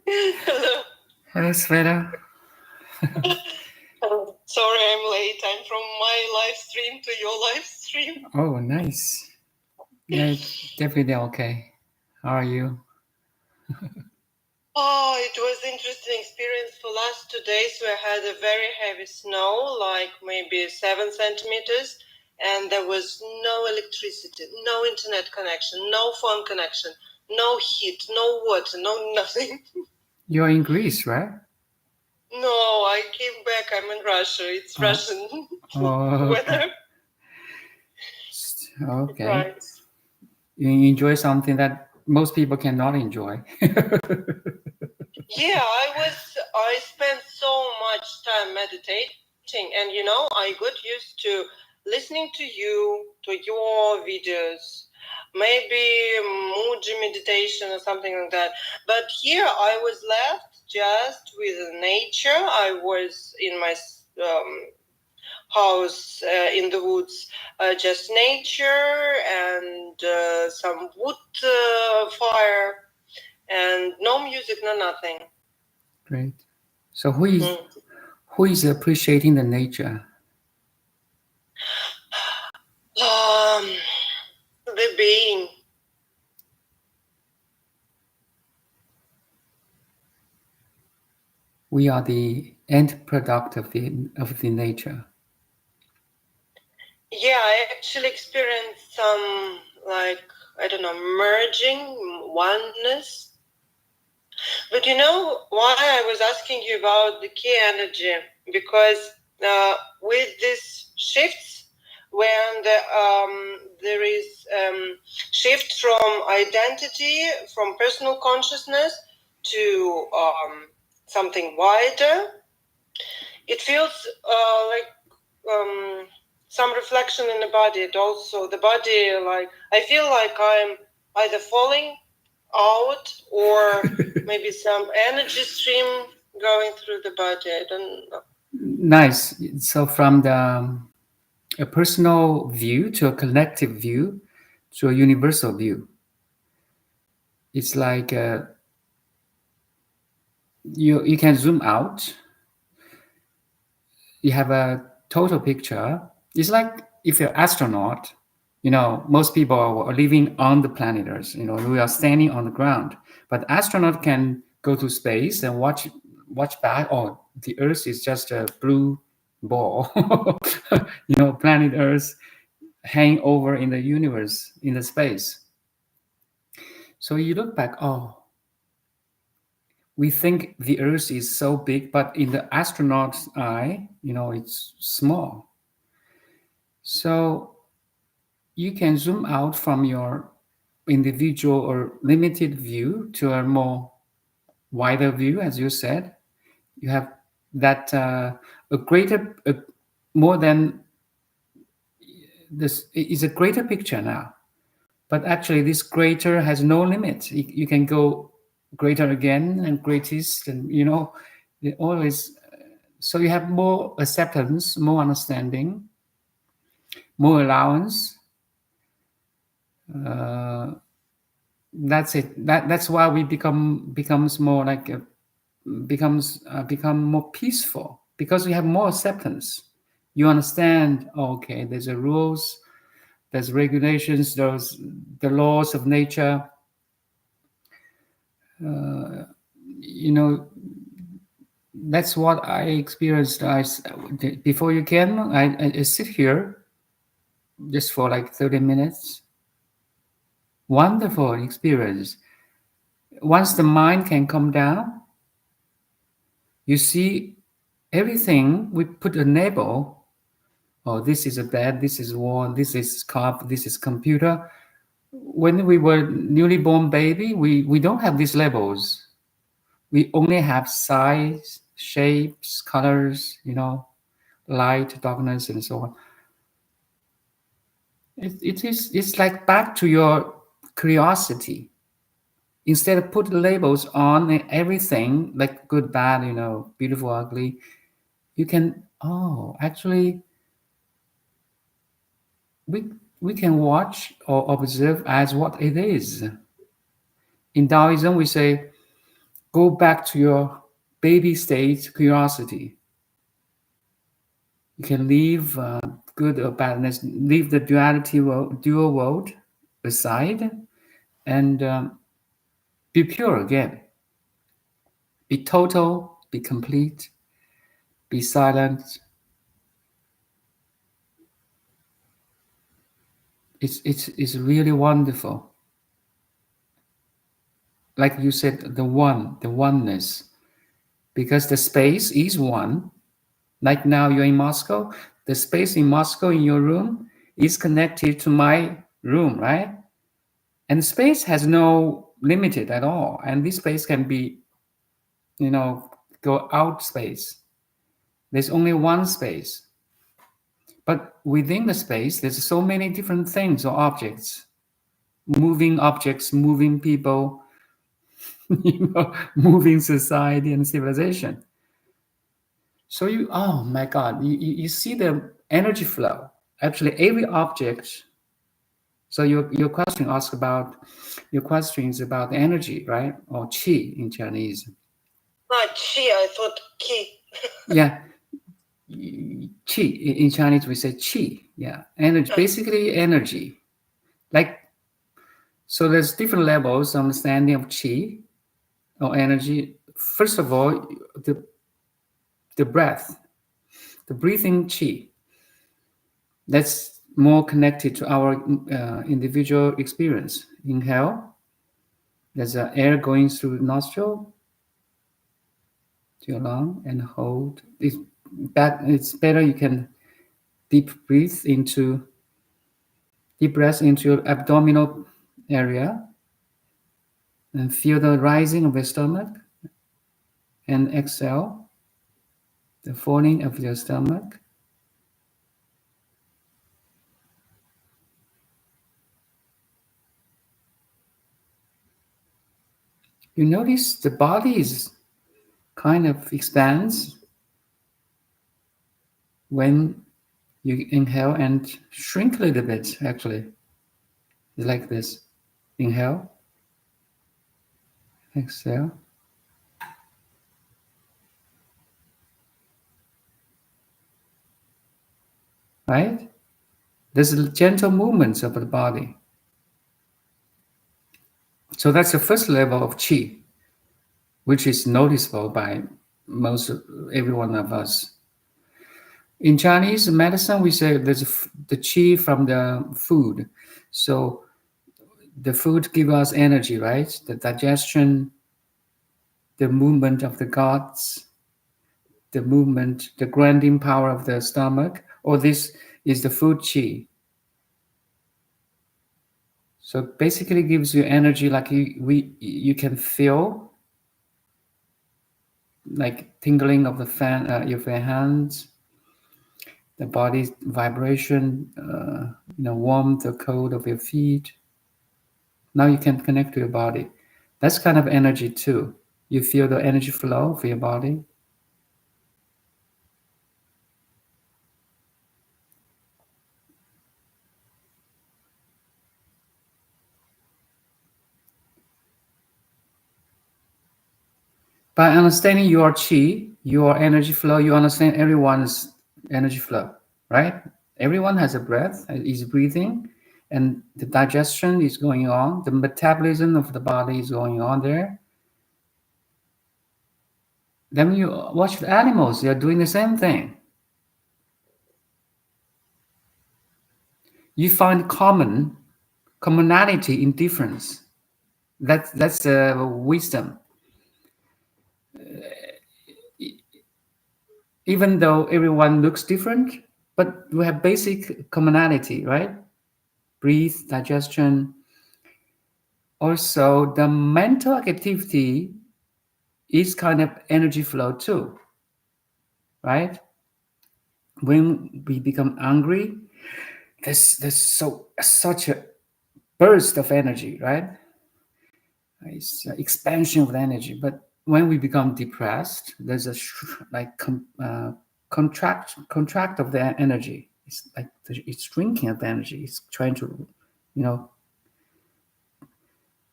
Hello. Hello, Sveta. Sorry, I'm late. I'm from my live stream to your live stream. Oh, nice. Yeah, definitely okay. How are you? Oh, it was an interesting experience. For last 2 days, we had a very heavy snow, like maybe 7 centimeters, and there was no electricity, no internet connection, no phone connection, no heat, no water, no nothing. You're in Greece, right? No, I came back. I'm in Russia. It's Russian weather. Okay. Right. You enjoy something that most people cannot enjoy. Yeah, I spent so much time meditating, and I got used to listening to you, to your videos, maybe Muji meditation or something like that. But here I was left just with nature. I was in my house in the woods, just nature and some wood fire, and no music, no nothing. Great. So who is appreciating the nature? The being. We are the end product of the nature. Yeah, I actually experienced some, like, I don't know, merging, oneness. But why I was asking you about the key energy? Because with these shifts, when there is shift from identity, from personal consciousness to something wider, it feels like some reflection in the body. It also, the body, like, I feel like I'm either falling out or maybe some energy stream going through the body. I don't know. Nice. So from a personal view to a collective view to a universal view, it's like you can zoom out. You have a total picture. It's like if you're an astronaut, most people are living on the planet Earth. We are standing on the ground, but astronaut can go to space and watch back. Oh, the Earth is just a blue ball. Planet Earth hang over in the universe, in the space. So you look back, oh, we think the Earth is so big, but in the astronaut's eye, it's small. So you can zoom out from your individual or limited view to a more wider view, as you said. You have that a greater, more than this is a greater picture now. But actually, this greater has no limit. You can go greater again and greatest, and it always. So you have more acceptance, more understanding, more allowance. That's it. That's why we becomes more like become more peaceful, because we have more acceptance. You understand. Okay, there's a rules, there's regulations, there's the laws of nature. You know, that's what I experienced. Before you came, I sit here just for like 30 minutes. Wonderful experience. Once the mind can come down, you see everything. We put a label. Oh, this is a bed, this is wall, this is cup, this is computer. When we were newly born baby, we don't have these labels. We only have size, shapes, colors, light, darkness, and so on. It's like back to your curiosity. Instead of put labels on everything, like good, bad, beautiful, ugly, you can, actually, we can watch or observe as what it is. In Taoism, we say go back to your baby stage curiosity. You can leave good or badness, leave the dual world aside, and be pure again. Be total, be complete, be silent. It's really wonderful. Like you said, the oneness, because the space is one. Like now you're in Moscow, the space in Moscow in your room is connected to my room, right? And space has no limited at all. And this space can be, go out space. There's only one space. But within the space, there's so many different things or objects, moving people, moving society and civilization. So oh my God, you see the energy flow. Actually, every object. So your question is about energy, right? Or qi in Chinese. Qi, I thought qi. Yeah, qi in Chinese we say qi. Yeah, energy, basically energy. Like, so there's different levels of understanding of qi or energy. First of all, the breath, the breathing qi. That's more connected to our individual experience. Inhale, there's air going through the nostril to your lung, and hold. It's better you can deep breath into your abdominal area and feel the rising of your stomach, and exhale the falling of your stomach. You notice the body is kind of expands when you inhale and shrink a little bit, actually. It's like this. Inhale, exhale. Right? There's gentle movements of the body. So that's the first level of qi, which is noticeable by every one of us. In Chinese medicine, we say there's the qi from the food. So the food gives us energy, right? The digestion, the movement of the guts, the movement, the grinding power of the stomach. All this is the food qi. So basically gives you energy, like you can feel like tingling of the fan of your hands, the body's vibration, warmth or cold of your feet. Now you can connect to your body. That's kind of energy too. You feel the energy flow for your body. By understanding your qi, your energy flow, you understand everyone's energy flow, right? Everyone has a breath, is breathing, and the digestion is going on. The metabolism of the body is going on there. Then when you watch the animals, they're doing the same thing. You find commonality in difference. That's wisdom. Even though everyone looks different, but we have basic commonality, right? Breathe, digestion. Also, the mental activity is kind of energy flow too, right? When we become angry, there's such a burst of energy, right? It's expansion of the energy. But when we become depressed, there's a contract of the energy. It's like it's shrinking of the energy. It's trying to,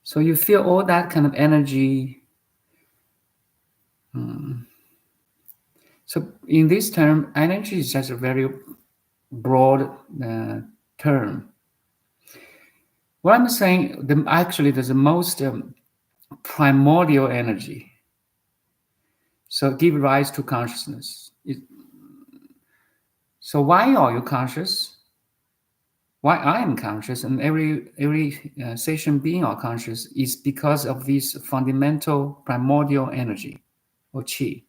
So you feel all that kind of energy So in this term, energy is just a very broad term. What I'm saying, actually, there's the most primordial energy. So give rise to consciousness. So why are you conscious? Why I am conscious and every sentient being are conscious is because of this fundamental primordial energy or qi.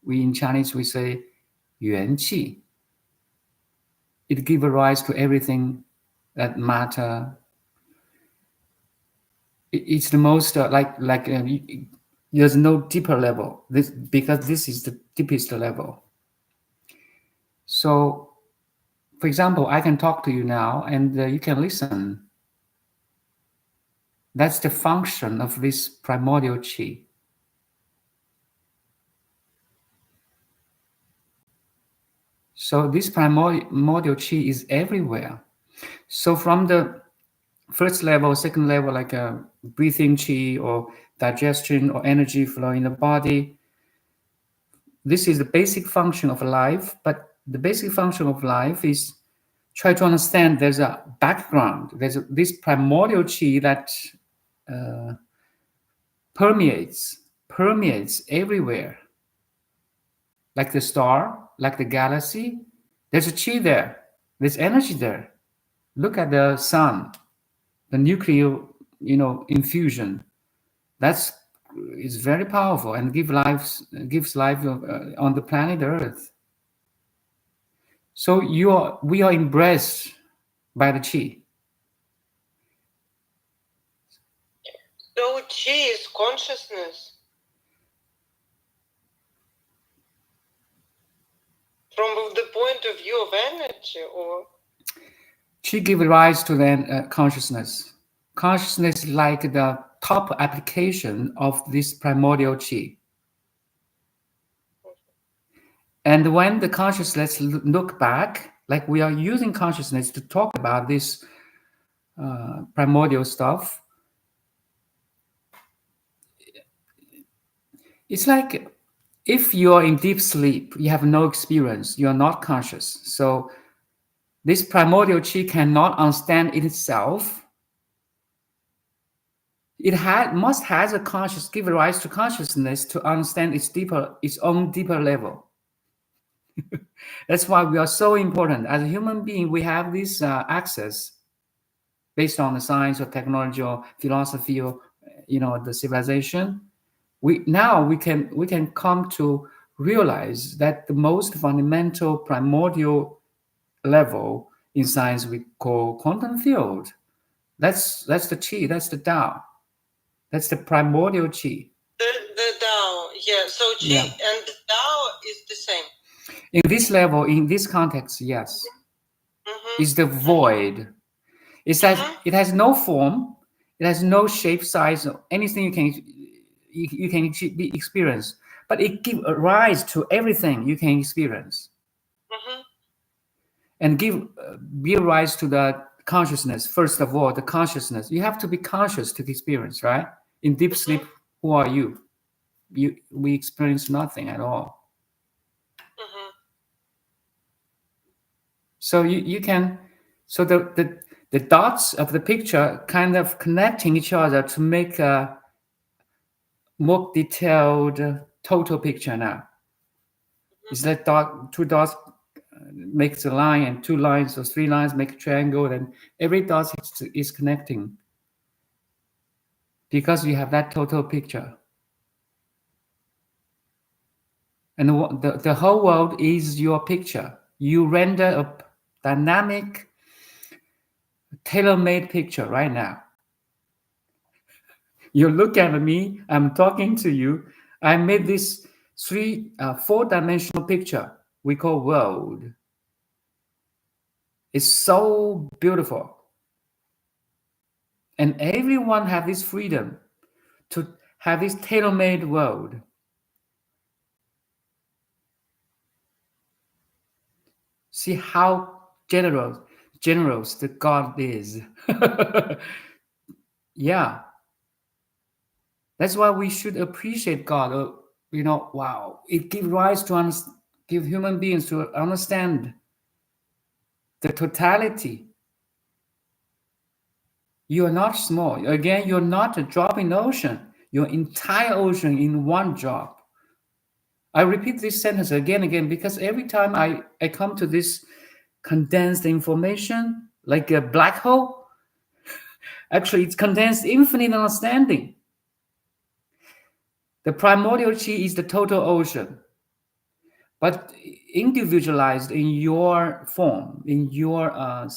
We in Chinese we say 元气. It gives rise to everything that matter. It's the most there's no deeper level. Because this is the deepest level. So, for example, I can talk to you now, and you can listen. That's the function of this primordial qi. So this primordial qi is everywhere. So from the first level, second level, like a breathing qi or digestion or energy flow in the body, this is the basic function of life. But the basic function of life is try to understand there's a background. There's this primordial qi that permeates everywhere. Like the star, like the galaxy, there's a qi there. There's energy there. Look at the sun, the nuclear, infusion. That's is very powerful and gives life on the planet Earth. So we are embraced by the qi. So qi is consciousness. From the point of view of energy, or qi gives rise to then consciousness. Consciousness is like the top application of this primordial qi. And when the consciousness look back, like we are using consciousness to talk about this primordial stuff, it's like if you are in deep sleep, you have no experience, you are not conscious. So this primordial qi cannot understand itself. It must has a give rise to consciousness to understand its own deeper level. That's why we are so important. As a human being, we have this access based on the science or technology or philosophy or the civilization. We can come to realize that the most fundamental primordial level in science we call quantum field. That's the qi. That's the Tao. That's the primordial qi. The Tao, yeah. So qi and the Tao is the same. In this level, in this context, yes, is the void. It's like it has no form, it has no shape, size, or anything you can experience, but it gives rise to everything you can experience, and give rise to the consciousness. First of all, the consciousness. You have to be conscious to experience, right? In deep sleep, who are you? We experience nothing at all. So you can, so the dots of the picture kind of connecting each other to make a more detailed total picture now. It's like two dots makes a line, and two lines or three lines make a triangle, and every dot is connecting because you have that total picture. And the whole world is your picture. You render a dynamic, tailor-made picture right now. You look at me, I'm talking to you. I made this four-dimensional picture we call world. It's so beautiful. And everyone have this freedom to have this tailor-made world. See how generous the God is. Yeah. That's why we should appreciate God. wow, it gives rise to give human beings to understand the totality. You are not small. Again, you're not a drop in the ocean. Your entire ocean in one drop. I repeat this sentence again and again because every time I come to this condensed information, like a black hole, actually it contains infinite understanding. The primordial Qi is the total ocean, but individualized in your form, in your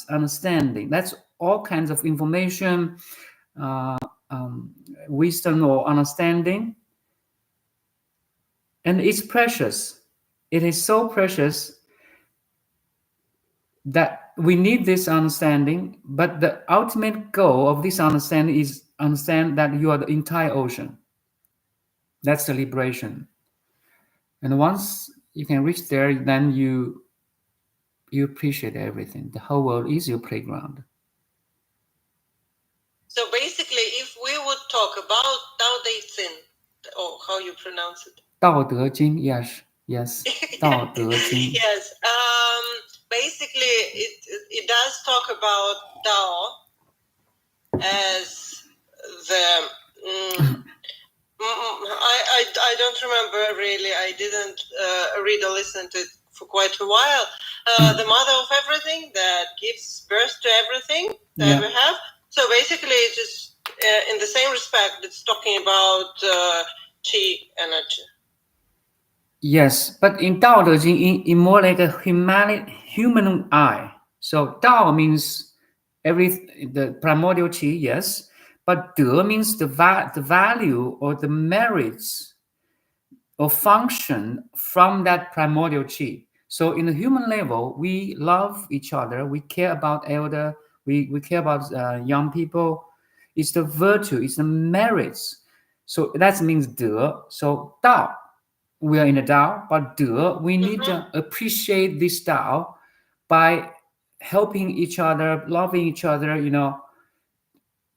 understanding. That's all kinds of information, uh, wisdom or understanding. And it's precious. It is so precious that we need this understanding, but the ultimate goal of this understanding is understand that you are the entire ocean. That's the liberation. And once you can reach there, then you appreciate everything. The whole world is your playground. So basically, if we would talk about Dao De Jing, or how you pronounce it? Dao De Jing, yes. Dao De Jing. Yes. Basically, it does talk about Dao as the. I don't remember really. I didn't read or listen to it for quite a while. The mother of everything that gives birth to everything that we have. So basically, it's just in the same respect, it's talking about Qi energy. Yes, but in Dao De Jing, in more like a human eye. So Dao means the primordial Qi, yes, but De means the value or the merits or function from that primordial Qi. So in the human level, we love each other, we care about elder, we care about young people. It's the virtue, it's the merits. So that means De. So Dao, we are in the Tao, but we need to appreciate this Tao by helping each other, loving each other,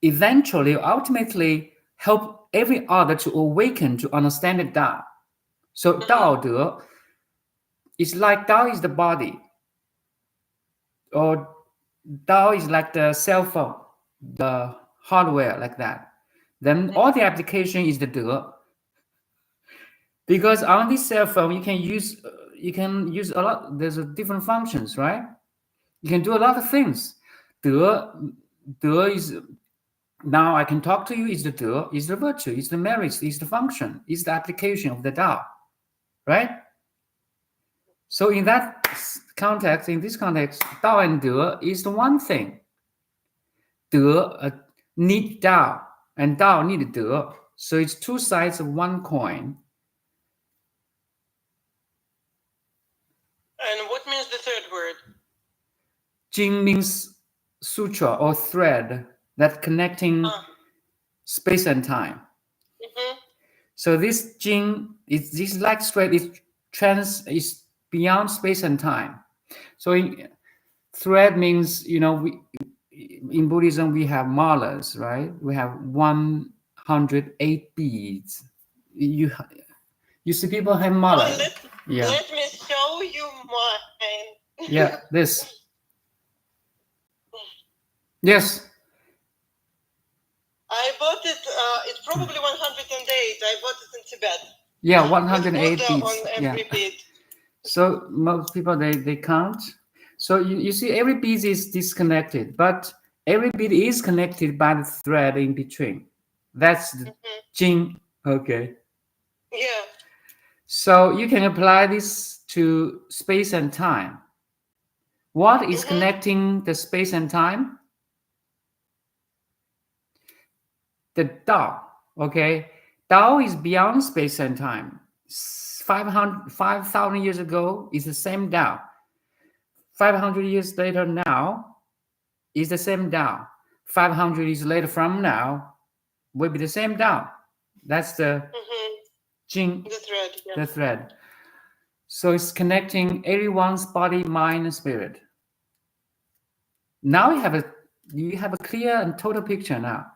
eventually, ultimately help every other to awaken, to understand the Tao. So Tao De is like Tao is the body, or Tao is like the cell phone, the hardware, like that. Then all the application is the De. Because on this cell phone, you can use a lot. There's different functions, right? You can do a lot of things. De is now I can talk to you. Is the De? Is the virtue? Is the merits? Is the function? Is the application of the Tao, right? So in that context, in this context, Tao and De is the one thing. De need Tao, and Tao need De. So it's two sides of one coin. And what means the third word? Jing means sutra or thread that connecting space and time. So this Jing this like thread is beyond space and time. So thread means in Buddhism we have malas, right? We have 108 beads. You see people have malas. Let me show you mine. Yeah, this. Yes. I bought it. It's probably 108. I bought it in Tibet. Yeah, 108 beads. On every bead. So most people they count. So you see every bead is disconnected, but every bead is connected by the thread in between. That's the Jing. Okay. Yeah. So you can apply this to space and time. What is connecting the space and time? The Tao. Okay. Tao is beyond space and time. 5,000 years ago is the same Tao. 500 years later now is the same Tao. 500 years later from now will be the same Tao. That's the Jing, the thread. Yeah. The thread. So it's connecting everyone's body, mind, and spirit. Now you have a clear and total picture now.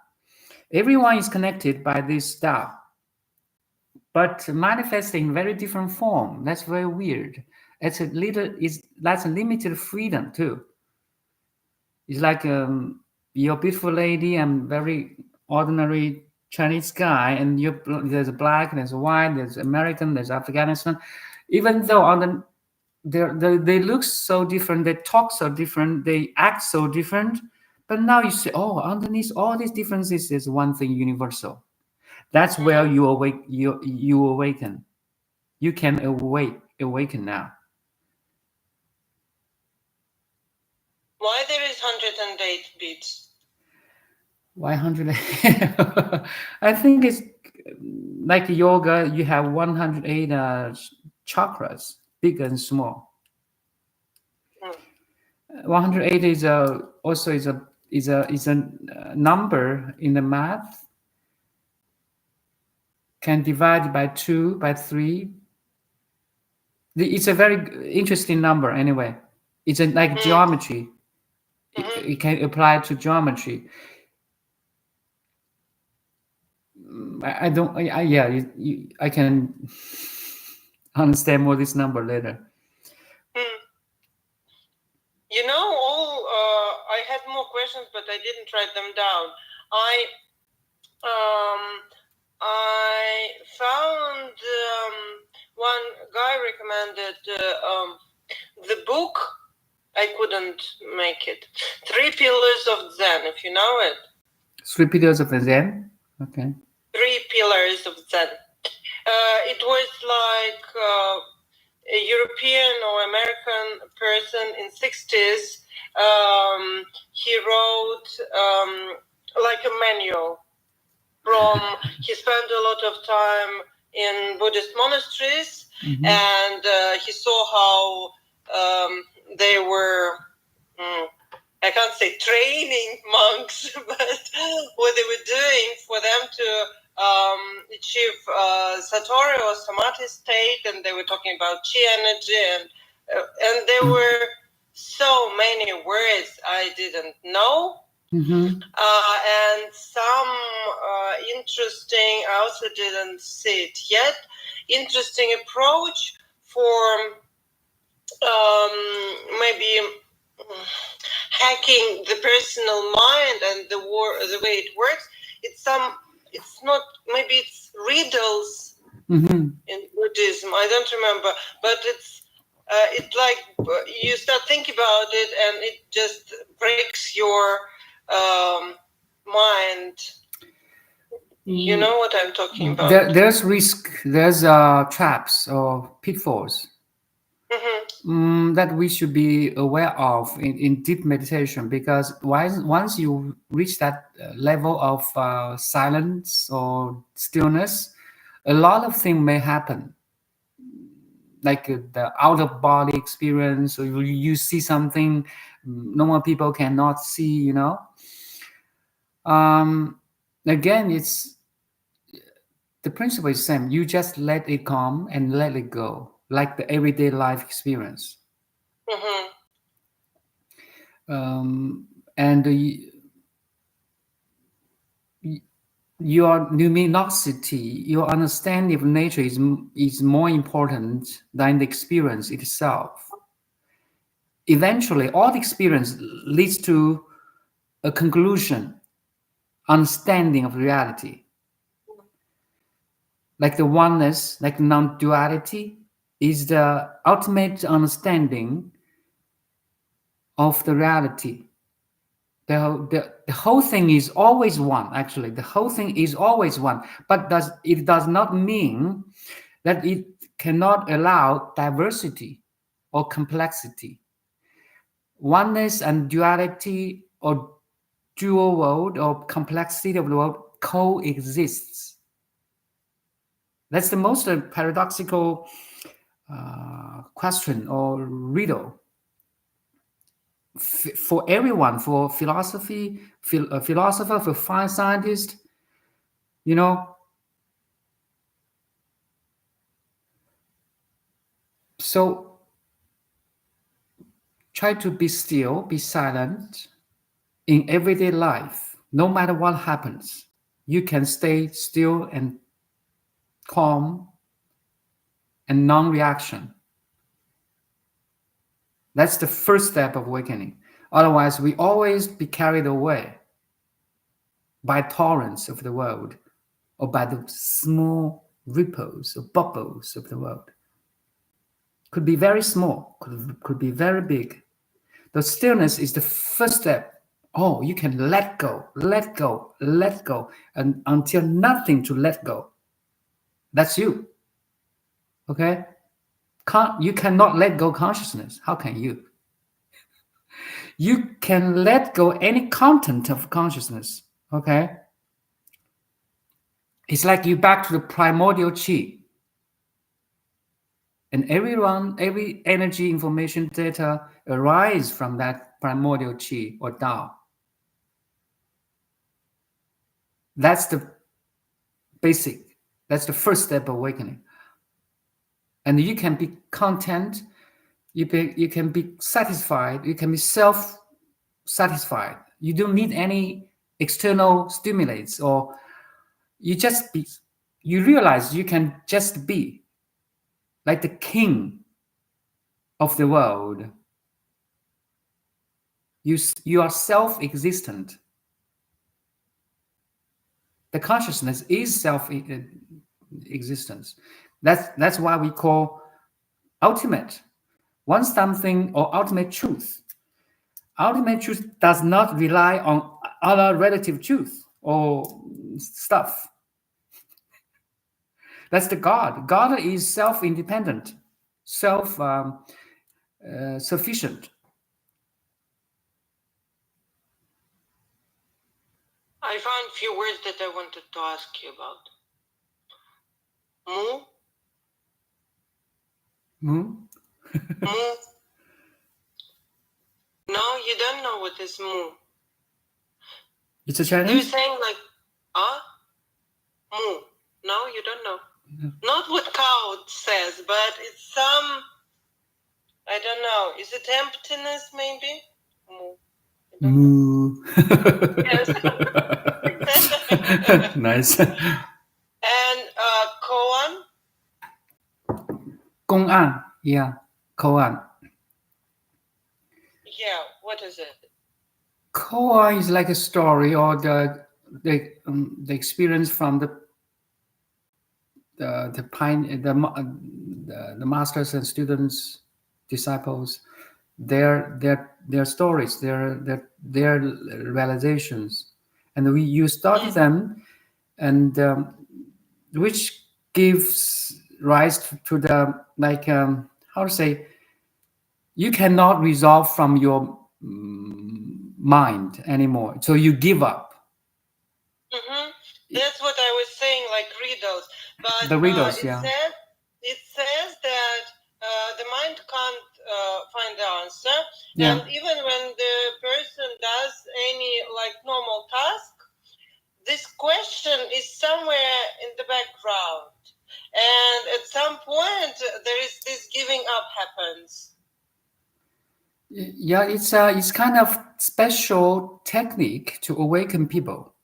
Everyone is connected by this Tao. but manifesting in very different form. That's very weird. That's a limited freedom too. It's like you're a beautiful lady and very ordinary Chinese guy, and there's a black, there's a white, there's American, there's Afghanistan. Even though on the they look so different, they talk so different, they act so different, but now you say, oh, underneath all these differences is one thing universal. That's where you awaken. You can awaken now. Why there is 108 beats? Why 100? I think it's like yoga. You have 108 chakras, big and small. 108 is also is a number in the math. Can divide by 2, by 3. It's a very interesting number anyway. It's like geometry. It can apply to geometry. I don't. I can understand more this number later. You know, I had more questions, but I didn't write them down. I found one guy recommended the book. I couldn't make it. 3 Pillars of Zen, if you know it. 3 Pillars of Zen? Okay. 3 Pillars of Zen. It was like a European or American person in 60s. He wrote like a manual. He spent a lot of time in Buddhist monasteries, and he saw how they were, I can't say training monks, but what they were doing for them to achieve Satori or Samadhi state, and they were talking about Qi energy, and there were so many words I didn't know. And some interesting, I also didn't see it yet, interesting approach for maybe hacking the personal mind and the way it works. It's not, maybe it's riddles in Buddhism, I don't remember, but it's like you start thinking about it and it just breaks your mind. You know what I'm talking about. There's risk, there's traps or pitfalls that we should be aware of in deep meditation, because once you reach that level of silence or stillness, a lot of things may happen, like the out of body experience, or you see something normal people cannot see, again, it's the principle is the same. You just let it come and let it go, like the everyday life experience. And your luminosity, your understanding of nature is more important than the experience itself. Eventually, all the experience leads to a conclusion, understanding of reality. Like the oneness, like non-duality, is the ultimate understanding of the reality. The whole thing is always one, actually. The whole thing is always one. But it does not mean that it cannot allow diversity or complexity. Oneness and duality or dual world or complexity of the world coexists. That's the most paradoxical question or riddle for everyone, for philosopher, for fine scientist, So try to be still, be silent in everyday life. No matter what happens, you can stay still and calm, and non-reaction. That's the first step of awakening. Otherwise, we always be carried away by torrents of the world or by the small ripples or bubbles of the world. Could be very small, could be very big. The stillness is the first step. Oh, you can let go, let go, let go, and until nothing to let go. That's you. Okay? You cannot let go consciousness. How can you? You can let go any content of consciousness. Okay? It's like you back to the primordial Qi. And every energy, information, data arise from that primordial Qi or Dao. That's the basic. That's the first step of awakening. And you can be content. You can be satisfied. You can be self-satisfied. You don't need any external stimulates, or you just be. You realize you can just be like the king of the world. You are self-existent. The consciousness is self-existence. That's why we call ultimate. One something or ultimate truth. Ultimate truth does not rely on other relative truth or stuff. That's the God. God is self-independent, self-sufficient. I found a few words that I wanted to ask you about. Mu? Hmm? Mu? No, you don't know what is mu. It's a You're Chinese? saying like, mu. No, you don't know. No. Not what cow says, but it's some, I don't know. Is it emptiness maybe? Moo. Yes. Nice. And koan? Gong'an. Yeah. Koan. Yeah, what is it? Koan is like a story or the experience from the masters and students, disciples, their stories, their realizations, and you study them, and which gives rise to the how to say, you cannot resolve from your mind anymore, so you give up. That's what I was saying, like riddles. But the riddles, it says that the mind can't find the answer. Yeah. And even when the person does any like normal task, this question is somewhere in the background. And at some point, there is this giving up happens. Yeah, it's kind of special technique to awaken people.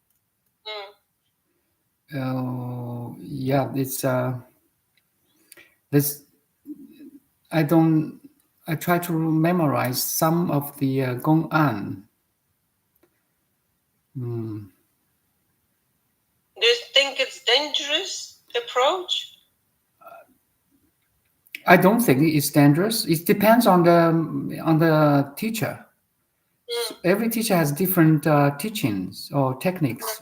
Yeah, it's this. I try to memorize some of the Gong'an. Do you think it's dangerous approach? I don't think it's dangerous. It depends on the teacher. So every teacher has different teachings or techniques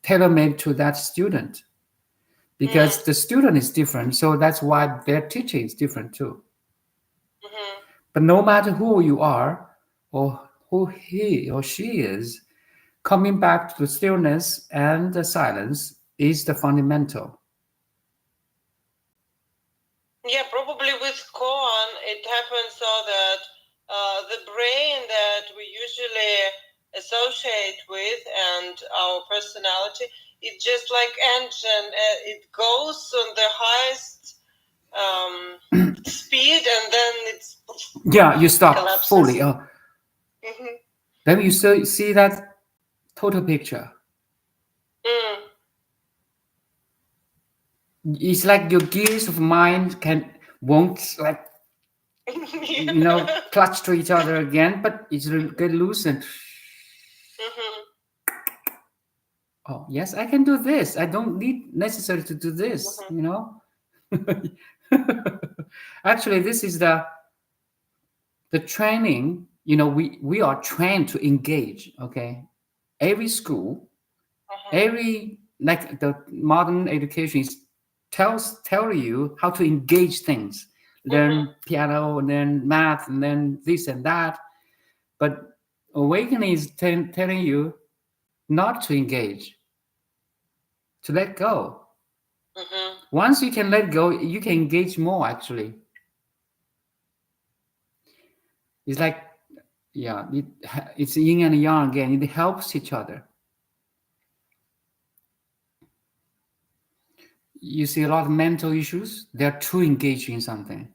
tailor-made to that student, because the student is different. So that's why their teaching is different too. But no matter who you are or who he or she is, coming back to the stillness and the silence is the fundamental. Yeah, probably with koan, it happens so that the brain that we usually associate with and our personality, it's just like engine. It goes on the highest speed, and then it's you stop collapses. fully. Then you see that total picture. It's like your gears of mind won't like clutch to each other again, but it's get loosened. Oh yes, I can do this. I don't need necessarily to do this. Actually, this is the training. We are trained to engage. Okay, every school, every like the modern education is tell you how to engage things, learn piano and then math and then this and that, but awakening is telling you not to engage, to let go. Once you can let go, you can engage more. Actually, it's like it's yin and yang again. It helps each other. You see a lot of mental issues, they're too engaged in something.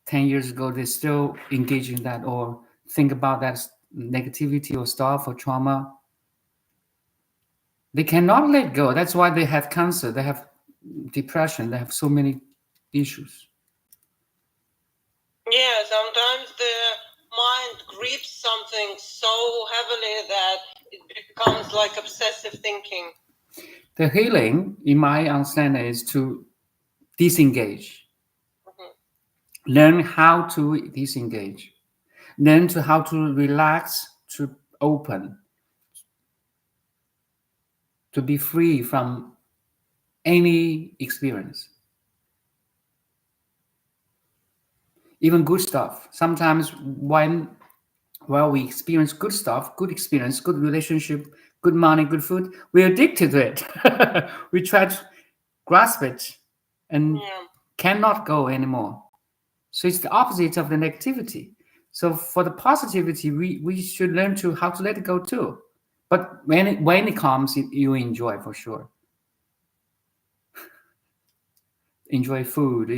10 years ago, they're still engaged in that or think about that negativity or stuff or trauma. They cannot let go. That's why they have cancer, they have depression, they have so many issues. Yeah, sometimes the mind grips something so heavily that it becomes like obsessive thinking. The healing, in my understanding, is to disengage. Learn how to disengage. Learn to how to relax, to open, to be free from any experience. Even good stuff. Sometimes when we experience good stuff, good experience, good relationship, good money, good food, we're addicted to it. We try to grasp it and cannot go anymore. So it's the opposite of the negativity. So for the positivity, we should learn how to let it go too. But when it comes, you enjoy for sure. Enjoy food,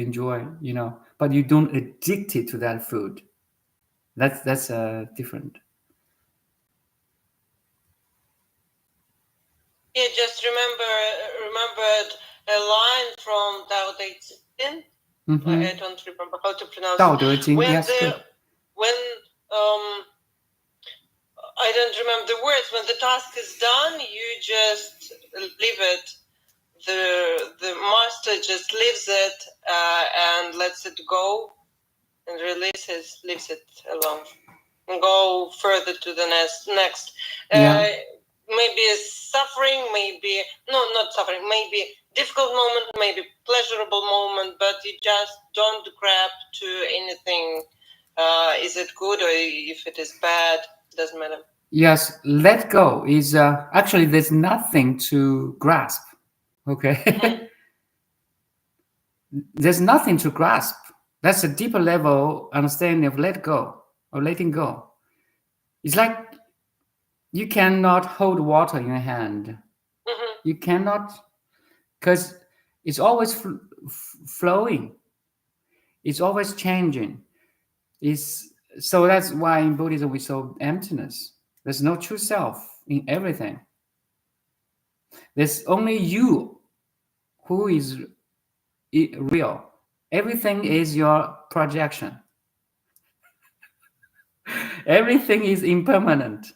but you don't addict it to that food. That's different. Yeah, just remembered a line from Dao De Jing. I don't remember how to pronounce Dao De Jing, yes. When I don't remember the words. When the task is done, you just leave it. The master just leaves it and lets it go and leaves it alone and go further to the next. Maybe suffering, maybe not suffering, maybe difficult moment, maybe pleasurable moment, but you just don't grab to anything. Is it good or if it is bad, doesn't matter. Yes, let go is actually there's nothing to grasp. Okay. There's nothing to grasp. That's a deeper level understanding of let go or letting go. It's like you cannot hold water in your hand. You cannot, because it's always flowing. It's always changing. So that's why in Buddhism we saw emptiness. There's no true self in everything. There's only you who is real. Everything is your projection. Everything is impermanent.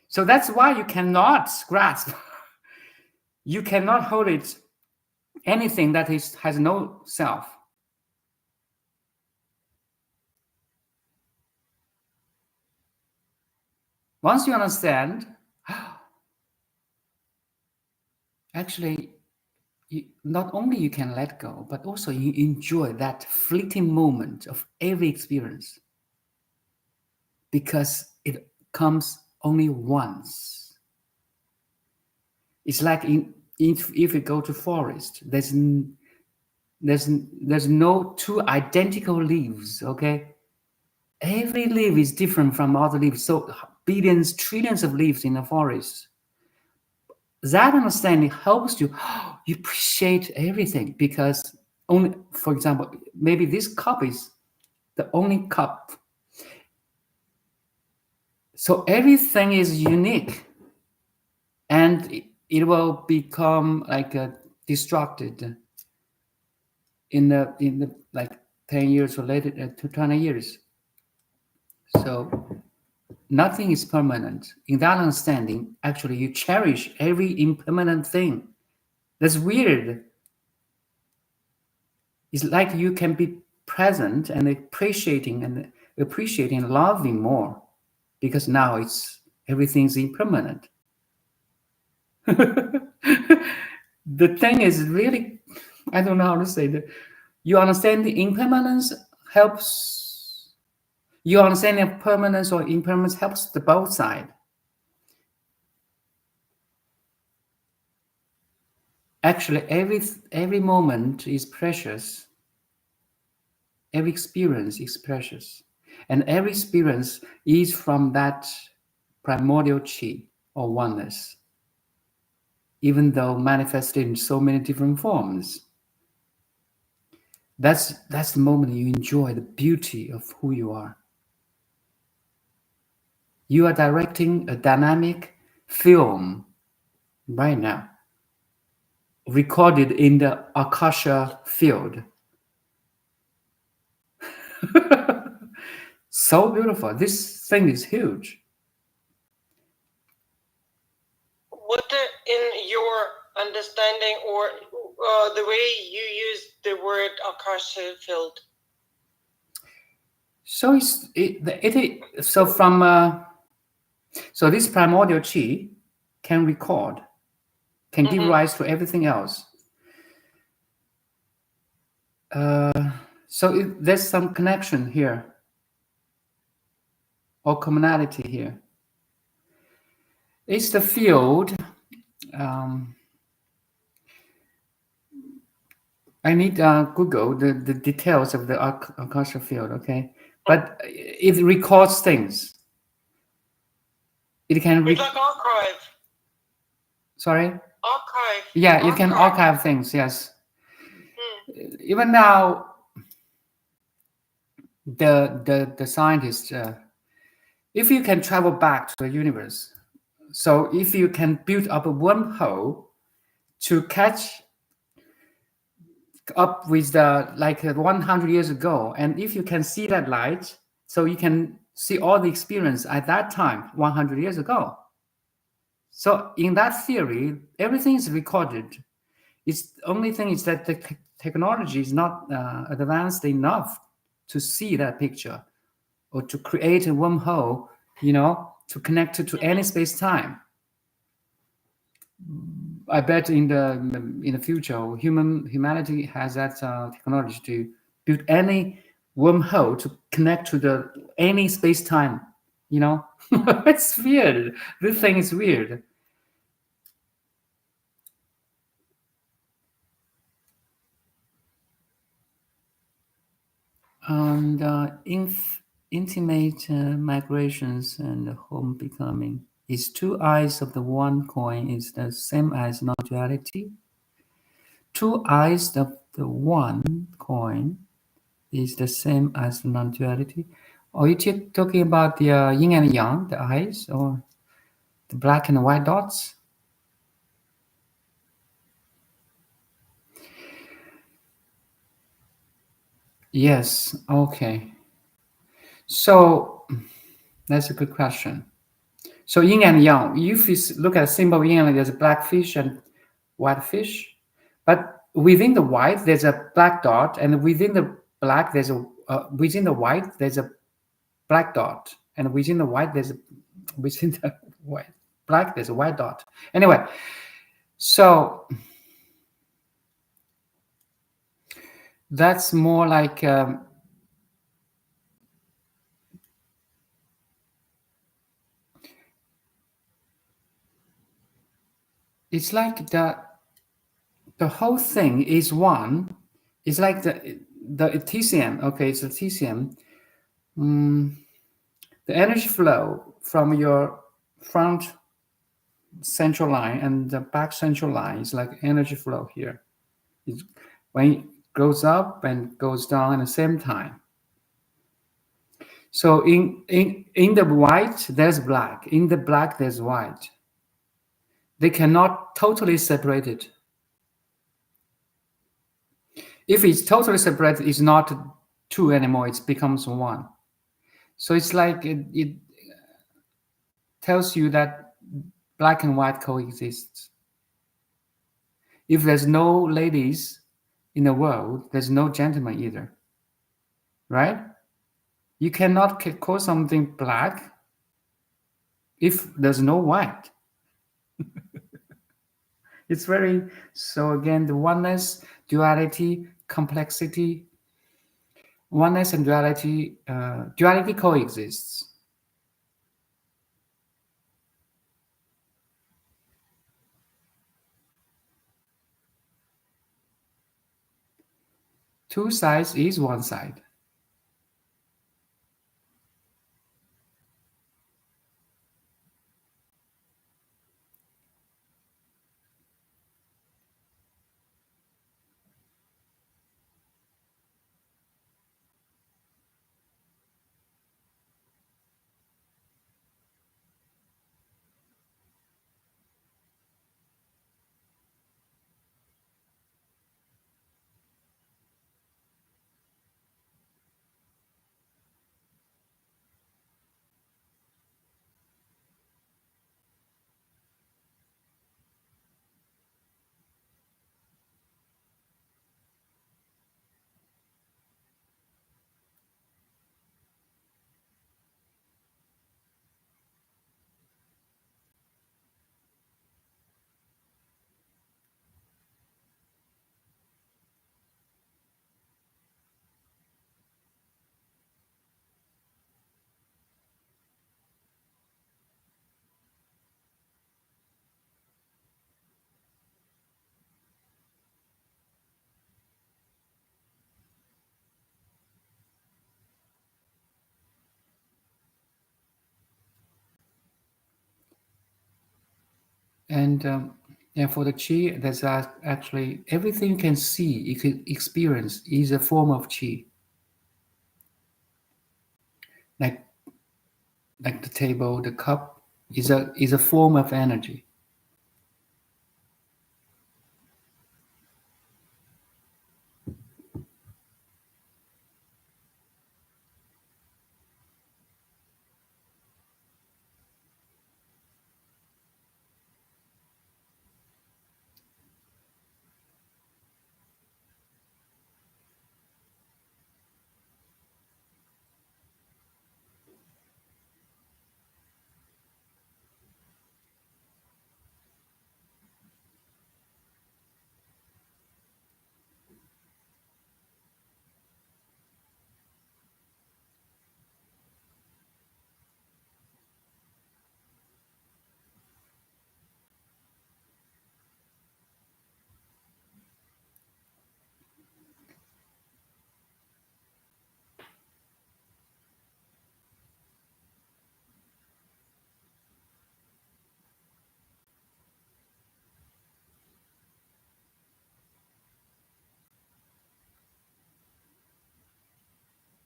So that's why you cannot grasp. You cannot hold it. Anything that has no self. Once you understand, actually, not only you can let go, but also you enjoy that fleeting moment of every experience, because it comes only once. It's like if you go to forest, there's no two identical leaves. Okay, every leaf is different from other leaves. So billions, trillions of leaves in a forest. That understanding helps you appreciate everything, because only, for example, maybe this cup is the only cup. So everything is unique, and it will become like a destructed in the like 10 years or later to 20 years. So nothing is permanent. In that understanding, actually, you cherish every impermanent thing. That's weird. It's like you can be present and appreciating and loving more, because now it's everything's impermanent. The thing is really, I don't know how to say that. You understand the impermanence helps. You understand the permanence or impermanence helps the both side. Actually, every moment is precious. Every experience is precious, and every experience is from that primordial Qi or oneness, even though manifested in so many different forms. That's the moment you enjoy the beauty of who you are. You are directing a dynamic film right now, recorded in the Akasha field. So beautiful. This thing is huge. What, in your understanding or the way you use the word Akasha field? So so this primordial Qi can record, can give rise to everything else. So there's some connection here or commonality here. It's the field. I need Google the details of the Akasha field, okay? But it records things. It can. It's like archive. Sorry. Archive. Yeah, it can archive things. Yes. Even now, the scientists, if you can travel back to the universe, so if you can build up a wormhole to catch up with the 100 years ago, and if you can see that light, so you can see all the experience at that time 100 years ago. So in that theory, everything is recorded. It's the only thing is that the technology is not advanced enough to see that picture or to create a wormhole, to connect it to any space-time. I bet in the future, humanity has that technology to build any wormhole to connect to any space-time. It's weird. This thing is weird. And intimate migrations and home becoming. Is two eyes of the one coin is the same as non-duality? Two eyes of the one coin is the same as non-duality? Are you talking about the yin and yang, the eyes, or the black and white dots? Yes, okay. So that's a good question. So yin and yang, if you look at a symbol yin and yang, there's a black fish and white fish, but within the white there's a black dot, and within the black there's within the white there's a black dot, and within the white within the white black there's a white dot. Anyway, so that's more like it's like the whole thing is one. It's like the TCM. Okay, it's a TCM. The energy flow from your front central line and the back central line is like energy flow here. When it goes up and goes down at the same time. So in the white there's black. In the black there's white. They cannot totally separate it. If it's totally separate, it's not two anymore. It becomes one. So it's like it tells you that black and white coexist. If there's no ladies in the world, there's no gentlemen either, right? You cannot call something black if there's no white. It's very, so again, the oneness, duality, complexity, oneness and duality, duality coexists. Two sides is one side. And for the qi, there's actually everything you can see, you can experience is a form of qi. Like the table, the cup is a form of energy.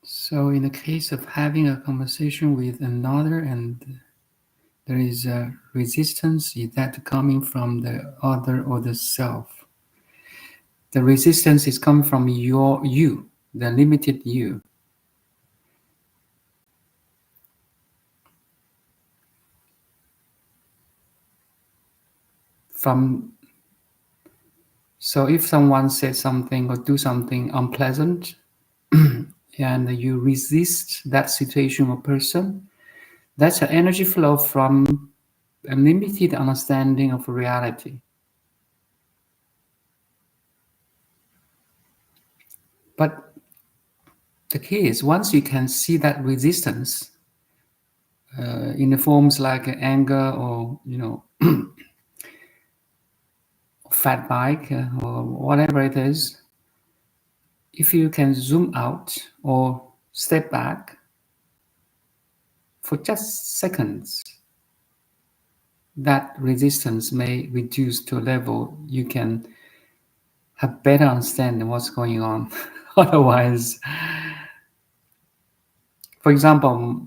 So in the case of having a conversation with another and there is a resistance, is that coming from the other or the self? The resistance is coming from you, the limited you. So if someone says something or do something unpleasant, and you resist that situation or person, that's an energy flow from a limited understanding of reality. But the key is once you can see that resistance in the forms like anger or fat bike or whatever it is, if you can zoom out or step back for just seconds, that resistance may reduce to a level you can have better understanding what's going on. Otherwise, for example,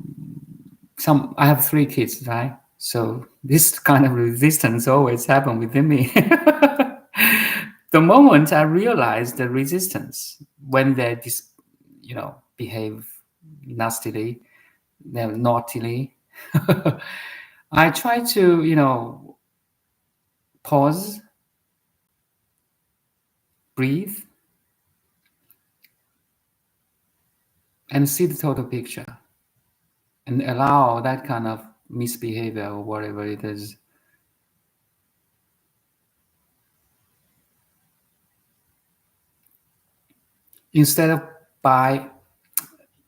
I have 3 kids, right? So this kind of resistance always happen within me. The moment I realize the resistance when they behave nastily, they're naughtily, I try to, pause, breathe, and see the total picture, and allow that kind of misbehavior or whatever it is. Instead of by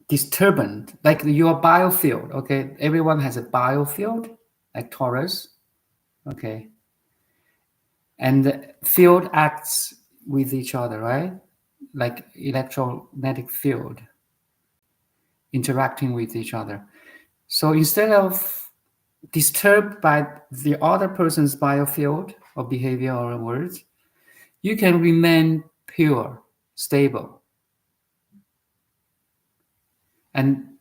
disturbance, like your biofield, okay? Everyone has a biofield, like Taurus, okay? And the field acts with each other, right? Like electromagnetic field interacting with each other. So instead of disturbed by the other person's biofield or behavior or words, you can remain pure, stable. And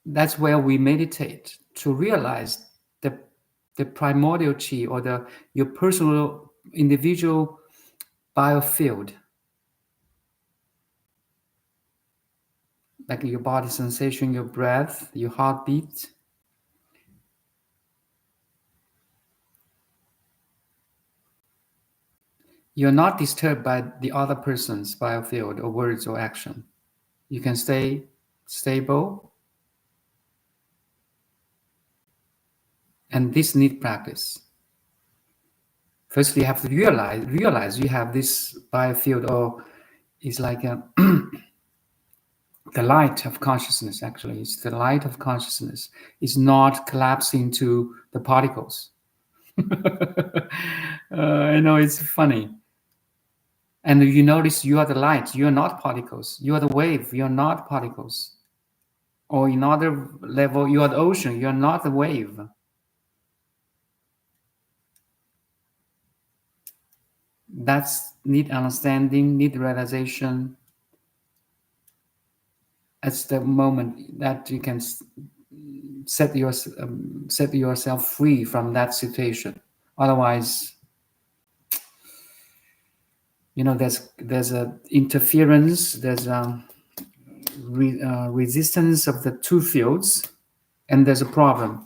that's where we meditate to realize the primordial qi or your personal individual biofield, like your body sensation, your breath, your heartbeat. You're not disturbed by the other person's biofield or words or action. You can stay stable, and this needs practice. First, you have to realize you have this biofield, or it's like the light of consciousness. Actually, it's the light of consciousness. It's not collapsing to the particles. I know it's funny. And you notice you are the light. You are not particles. You are the wave. You are not particles. Or in another level, you are the ocean. You are not the wave. That's need understanding, need realization. It's the moment that you can set yourself free from that situation. Otherwise, there's a interference, there's a resistance of the two fields, and there's a problem.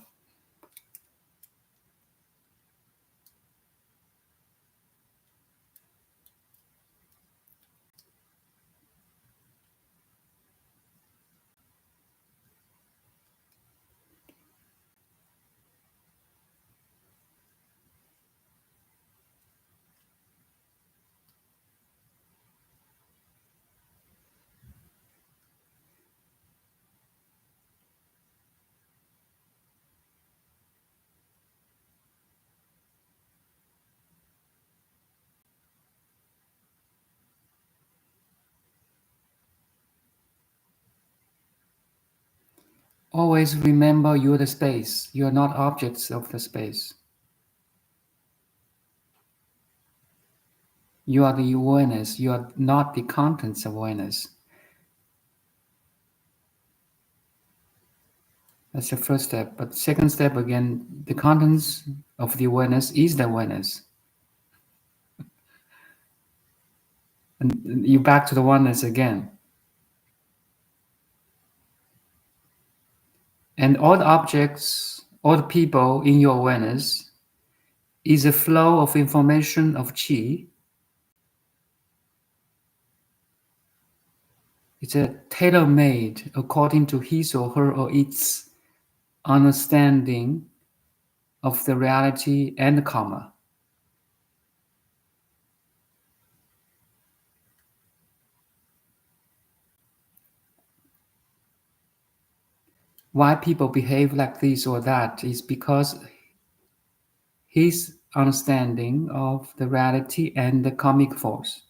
Always remember you're the space. You are not objects of the space. You are the awareness. You are not the contents of awareness. That's the first step. But the second step, again, the contents of the awareness is the awareness. And you back to the oneness again. And all the objects, all the people in your awareness is a flow of information of qi. It's a tailor-made according to his or her or its understanding of the reality and the karma. Why people behave like this or that is because his understanding of the reality and the karmic force.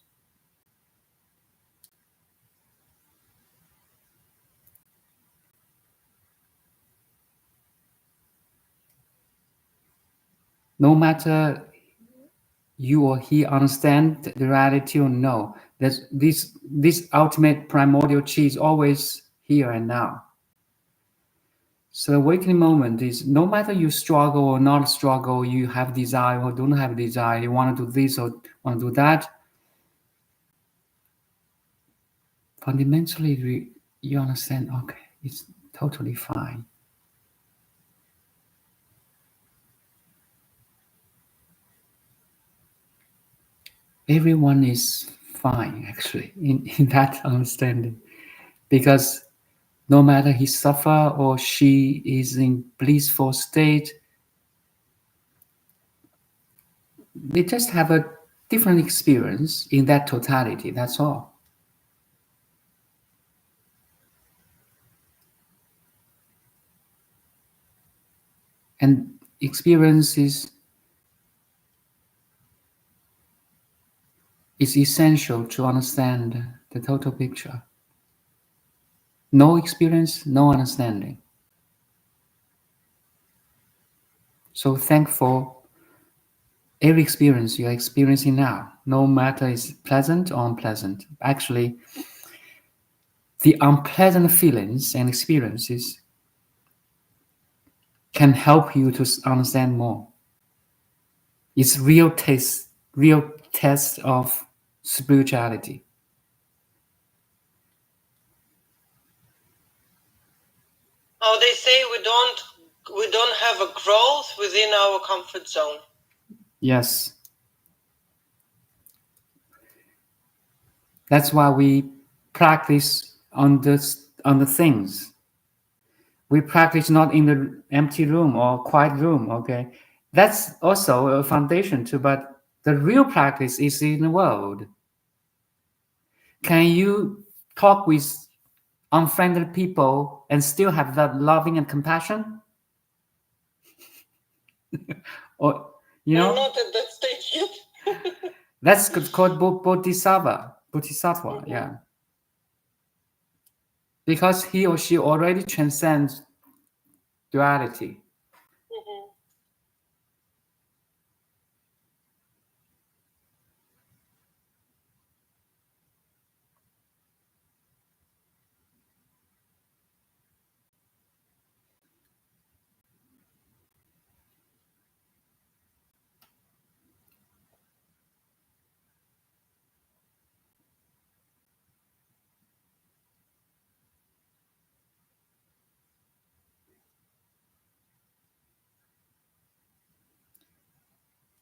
No matter you or he understand the reality or no, there's this ultimate primordial qi is always here and now. So awakening moment is no matter you struggle or not struggle, you have desire or don't have desire, you want to do this or want to do that, fundamentally you understand, okay, it's totally fine. Everyone is fine, actually, in that understanding. Because no matter he suffer or she is in blissful state, they just have a different experience in that totality, that's all. And experience is essential to understand the total picture. No experience, no understanding. So thankful every experience you're experiencing now, no matter it's pleasant or unpleasant. Actually, the unpleasant feelings and experiences can help you to understand more. It's real test of spirituality. Oh, they say we don't have a growth within our comfort zone. Yes. That's why we practice on the things. We practice not in the empty room or quiet room, okay? That's also a foundation too, but the real practice is in the world. Can you talk with unfriendly people and still have that loving and compassion? Or, you I'm know, not at that stage yet. that's called bodhisattva, yeah. Because he or she already transcends duality. Mhm.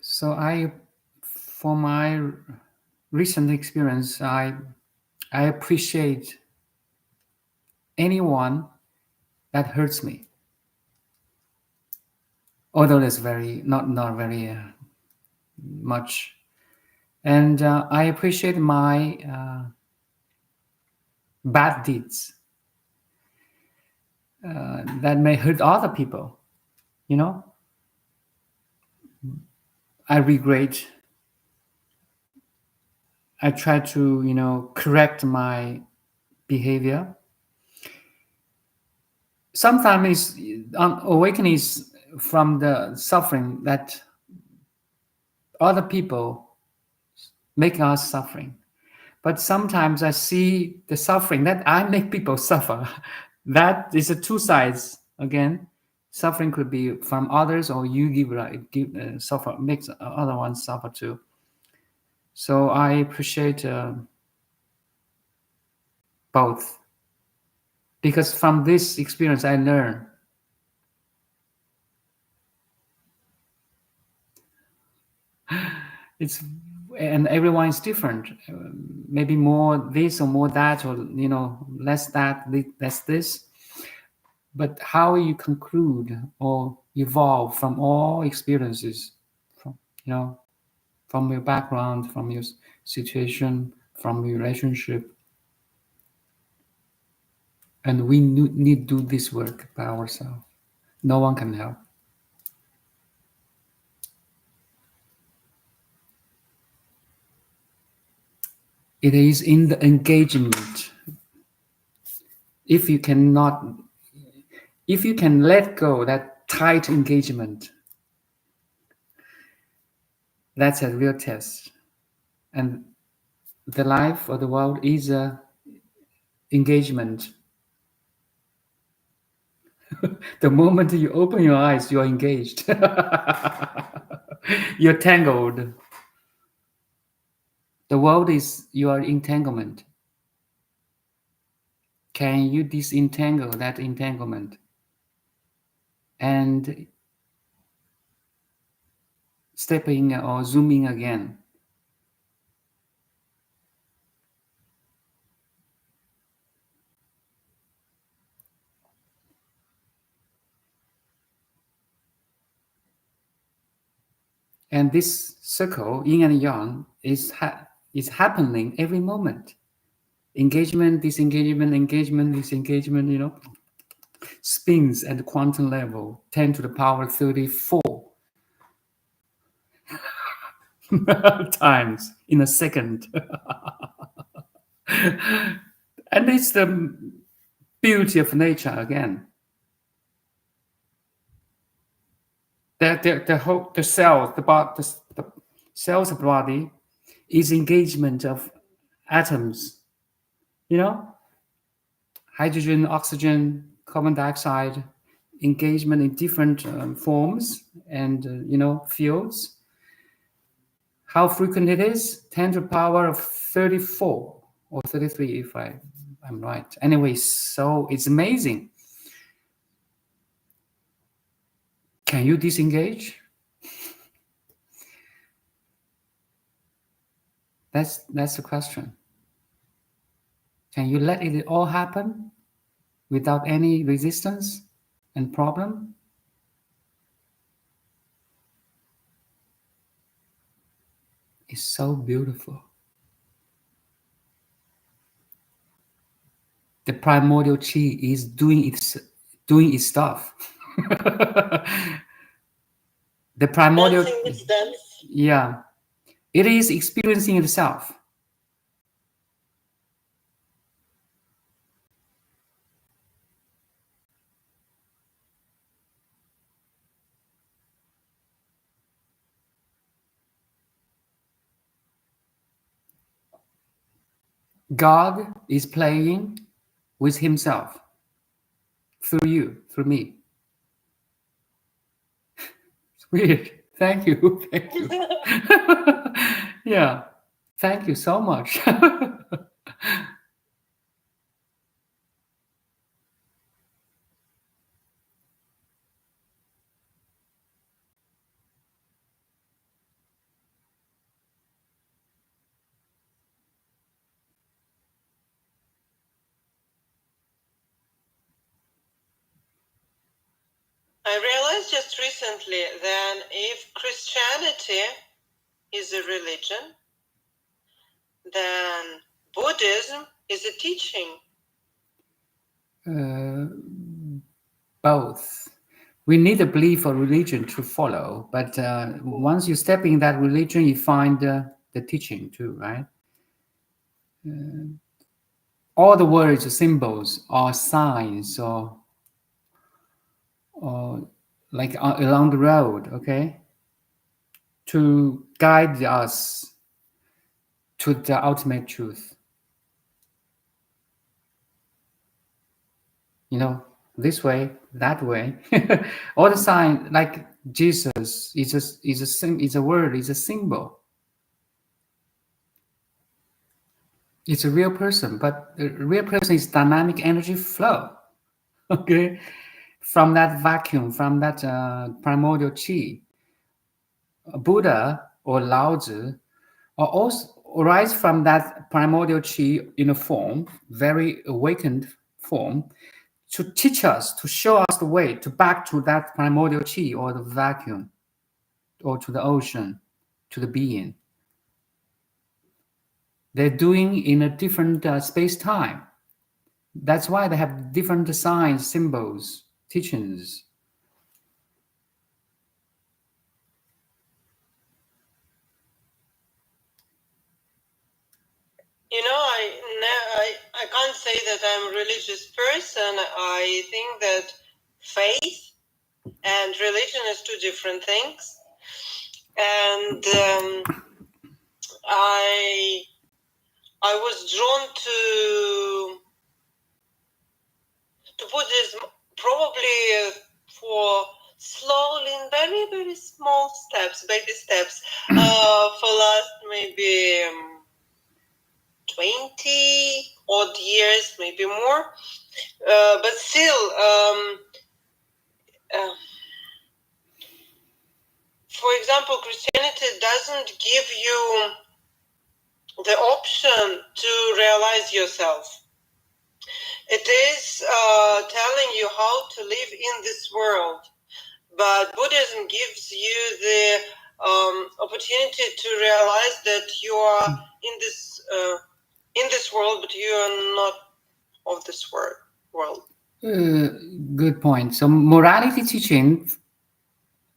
So for my recent experience, I appreciate anyone that hurts me, although that's very not very much. And I appreciate my bad deeds that may hurt other people. You know, I regret. I try to correct my behavior. Sometimes awakening is from the suffering that other people make us suffering. But sometimes I see the suffering that I make people suffer. That is a two sides. Again, suffering could be from others, or you give suffer, makes other ones suffer too. So I appreciate both, because from this experience I learn. It's and everyone is different. Maybe more this or more that, or less that, less this. But how you conclude or evolve from all experiences, from from your background, from your situation, from your relationship, and we need to do this work by ourselves. No one can help. It is in the engagement. If you cannot, if you can let go that tight engagement, that's a real test. And the life or the world is a engagement. The moment you open your eyes, you're engaged. You're tangled. The world is your entanglement. can you disentangle that entanglement and stepping or zooming again? And this circle, yin and yang, is happening every moment. Engagement, disengagement, engagement, disengagement, spins at the quantum level, 10 to the power 34 times in a second. And it's the beauty of nature again. The cells, the cells of the body is engagement of atoms, hydrogen, oxygen, carbon dioxide, engagement in different forms and fields. How frequent it is? 10 to the power of 34 or 33 if I'm right. Anyway, so it's amazing. Can you disengage? That's the question. Can you let it all happen without any resistance and problem? It's so beautiful. The primordial qi is doing its stuff. The primordial, yeah, it is experiencing itself. God is playing with himself through you, through me. It's weird. Thank you. Thank you. Yeah. Thank you so much. I realized just recently that if Christianity is a religion, then Buddhism is a teaching. Both. We need a belief or religion to follow, but once you step in that religion, you find the teaching too, right? All the words, symbols, or signs, or like along the road, okay, to guide us to the ultimate truth. This way, that way. All the sign, like Jesus, is a word, is a symbol. It's a real person, but a real person is dynamic energy flow. Okay, from that vacuum, from that primordial qi. Buddha or Lao Tzu are also arise from that primordial qi in a form, very awakened form, to teach us, to show us the way to back to that primordial qi or the vacuum, or to the ocean, to the being. They're doing in a different space-time. That's why they have different signs, symbols, teachings. I can't say that I'm a religious person. I think that faith and religion is two different things. And I was drawn to Buddhism probably for slowly in very, very small steps, baby steps, for last maybe 20 odd years, maybe more. But still, for example, Christianity doesn't give you the option to realize yourself. It is telling you how to live in this world. But Buddhism gives you the opportunity to realize that you are in this world, but you are not of this world. Good point. So morality teaching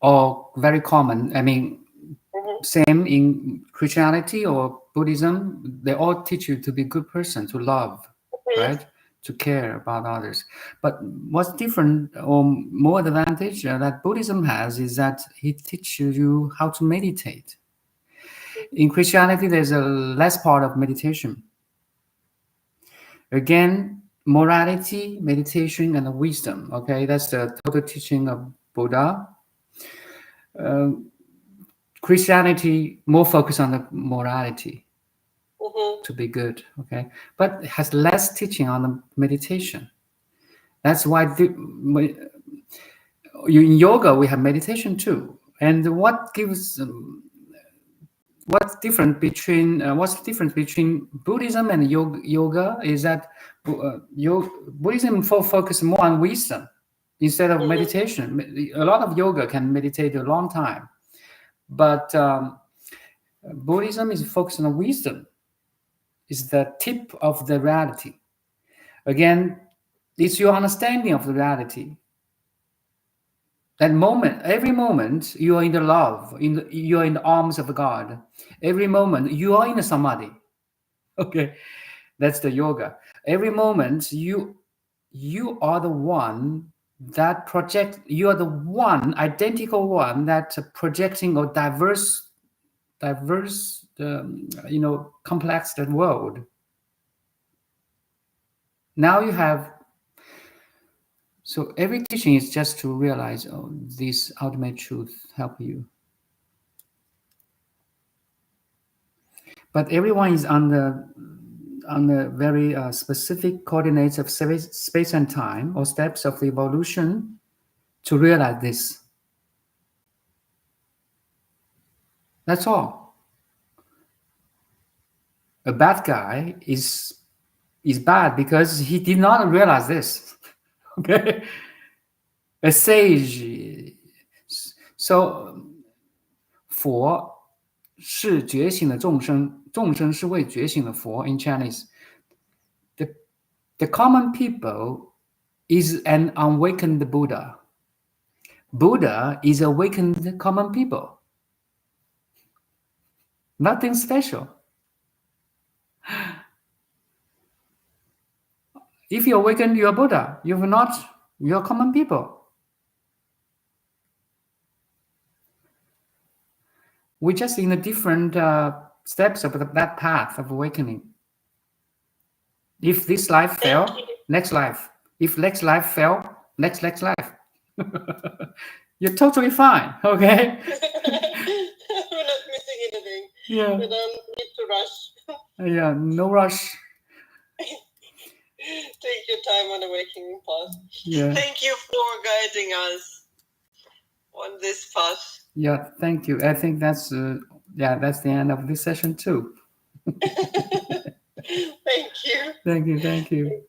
are very common. I mean, same in Christianity or Buddhism. They all teach you to be a good person, to love, right? To care about others. But what's different or more advantage that Buddhism has is that it teaches you how to meditate. In Christianity, there's a less part of meditation. Again, morality, meditation, and wisdom. Okay, that's the total teaching of Buddha. Christianity more focused on the morality. To be good, okay, but it has less teaching on the meditation. That's why in yoga we have meditation too. And what's different between Buddhism and yoga is that Buddhism focus more on wisdom instead of meditation. A lot of yoga can meditate a long time, but Buddhism is focused on wisdom. Is the tip of the reality. Again, it's your understanding of the reality. That moment, every moment, you are in the love, you are in the arms of God. Every moment, you are in the samadhi. Okay, that's the yoga. Every moment, you are the one that project. You are the one, identical one that projecting a diverse, complex world. Now you have, so every teaching is just to realize, this ultimate truth help you. But everyone is on the very specific coordinates of space and time or steps of evolution to realize this. That's all. A bad guy is bad because he did not realize this. Okay, a sage. So, 佛是觉醒的众生，众生是为觉醒的佛。In Chinese, the common people is an awakened Buddha. Buddha is awakened common people. Nothing special. If you awaken, you are Buddha. If not, you are common people. We're just in the different steps of that path of awakening. If this life fail, next life. If next life fail, next life. You're totally fine, okay? We're not missing anything. Yeah. We don't need to rush. Yeah, no rush. Take your time on the awakening path. Yeah. Thank you for guiding us on this path. Yeah, thank you. I think that's the end of this session too. Thank you. Thank you.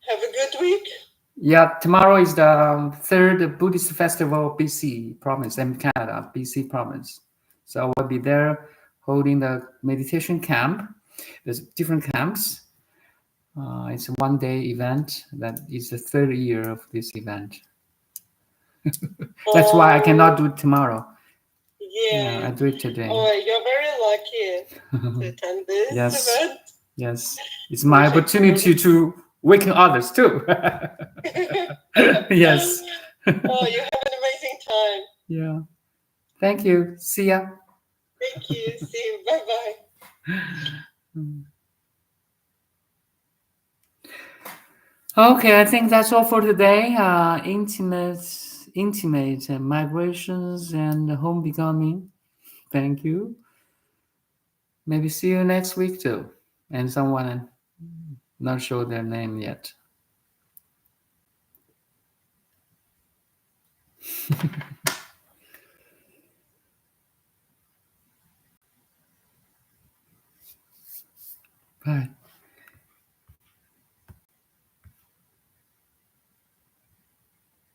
Have a good week. Yeah, tomorrow is the third Buddhist festival, BC province, in Canada, BC province. So we'll be there holding the meditation camp. There's different camps. It's a one-day event. That is the third year of this event. That's why I cannot do it tomorrow. Yeah, I do it today. Oh, you're very lucky to attend this event. Yes, it's my opportunity to awaken others too. Yes. Oh, you have an amazing time. Yeah. Thank you. See ya. Thank you. See you. Bye-bye. Okay, I think that's all for today. Intimate migrations and home becoming. Thank you. Maybe see you next week too. And someone not sure their name yet. Bye.